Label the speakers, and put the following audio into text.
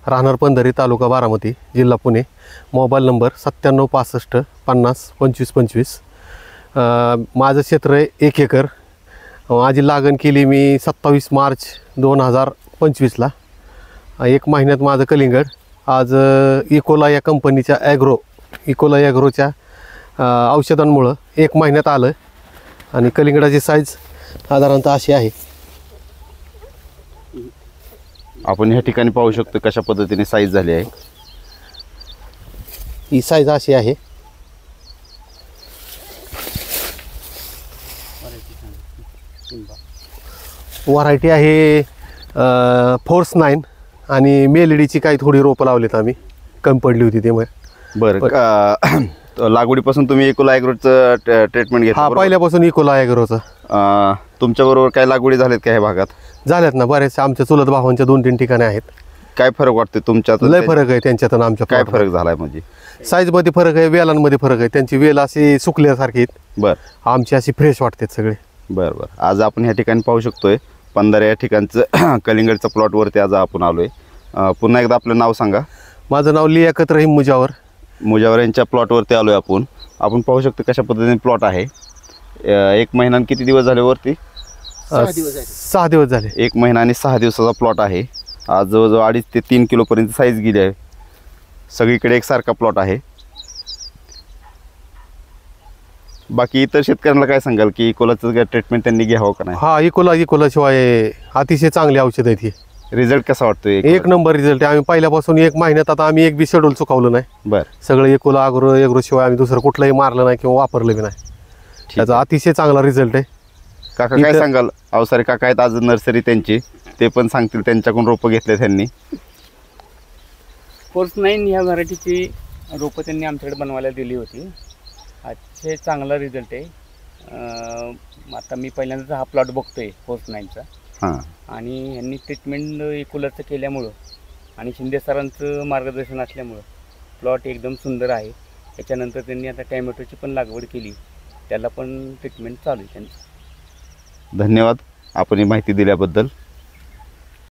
Speaker 1: राहणार पंढरी, तालुका बारामती, जिल्हा Pune. Mobile number 9765 50 25 25. माझं क्षेत्र आहे 1 एकर. माझी लागण केली मी 27 मार्च 2025ला. 1 महिन्यात माझं कलिंगड आज इकोला या कंपनीच्या इकोला ॲग्रोच्या औषधांमुळं 1 महिन्यात आलं. आणि कलिंगडाची साईज साधारणतः अशी आहे.
Speaker 2: आपण ह्या ठिकाणी पाहू शकतो कशा पद्धतीने साईज झाली आहे.
Speaker 1: ही साईज अशी आहे. व्हरायटी आहे फोर्स 9 आणि मेलडीची काही थोडी रोपं लावलीत आम्ही, कमी पडली होती ते.
Speaker 2: बरं, लागवडीपासून तुम्ही इकोला ॲग्रोचं ट्रीटमेंट घेतलं?
Speaker 1: हा, पहिल्यापासून इकोला ॲग्रोचं.
Speaker 2: तुमच्याबरोबर काय लागवडी झाल्यात का ह्या भागात?
Speaker 1: झाल्यात ना, बऱ्याचशा आमच्या चुलत भावांच्या 2-3 ठिकाणी आहेत.
Speaker 2: काय फरक वाटते तुमच्यात?
Speaker 1: लय फरक आहे त्यांच्यात आणि आमच्या.
Speaker 2: काय फरक झालाय म्हणजे?
Speaker 1: साईजमध्ये फरक आहे, वेलांमध्ये फरक आहे. त्यांची वेल अशी सुकल्यासारखी आहेत,
Speaker 2: बरं.
Speaker 1: आमची अशी फ्रेश वाटतात सगळे.
Speaker 2: बरं बरं. आज आपण ह्या ठिकाणी पाहू शकतोय पंधरा या ठिकाणचं कलिंगडच्या प्लॉटवरती आज आपण आलोय. पुन्हा एकदा आपलं नाव सांगा.
Speaker 1: माझं नाव लियाकत रहीम
Speaker 2: मुजावर यांच्या प्लॉटवरती आलोय आपण. पाहू शकतो कशा पद्धतीने प्लॉट आहे. 1 महिना किती दिवस झाले वरती?
Speaker 1: 6 दिवस झाले.
Speaker 2: 1 महिना आणि 6 दिवसाचा प्लॉट आहे. आज जवळजवळ 2.5 ते 3 किलोपर्यंत साईज गेली आहे. सगळीकडे एकसारखा प्लॉट आहे. बाकी इतर शेतकऱ्यांना काय सांगाल की इकोलाचं ट्रीटमेंट त्यांनी घ्यावं का नाही?
Speaker 1: हा, इकोला शिवाय अतिशय चांगली औषध आहेत ही.
Speaker 2: रिझल्ट कसा वाटतोय?
Speaker 1: 1 नंबर रिझल्ट आहे. आम्ही पहिल्यापासून 1 महिन्यात आता आम्ही एक बी शेड्यूल चुकवलं नाही.
Speaker 2: बरं.
Speaker 1: सगळं इकोला ॲग्रो शिवाय आम्ही दुसरं कुठलंही मारलं नाही किंवा वापरलं बी नाही. त्याचा अतिशय चांगला रिझल्ट आहे.
Speaker 2: काका काय सांगाल? अवसारी काका आहेत आज नर्सरी त्यांची, ते पण सांगतील त्यांच्याकडून रोपं घेतले त्यांनी.
Speaker 3: फोर्स 9 ह्या व्हरायटीची रोपं त्यांनी आमच्याकडे बनवायला दिली होती. अतिशय चांगला रिझल्ट आहे. आता मी पहिल्यांदाच हा प्लॉट बघतोय फोर्स 9चा.
Speaker 2: हां.
Speaker 3: आणि यांनी ट्रीटमेंट इकोलरचं केल्यामुळं आणि शिंदे सरांचं मार्गदर्शन असल्यामुळं प्लॉट एकदम सुंदर आहे. त्याच्यानंतर त्यांनी आता टॅमॅटोची पण लागवड केली, त्याला पण ट्रीटमेंट चालू आहे त्यांचं.
Speaker 2: धन्यवाद आपण ही माहिती दिल्याबद्दल.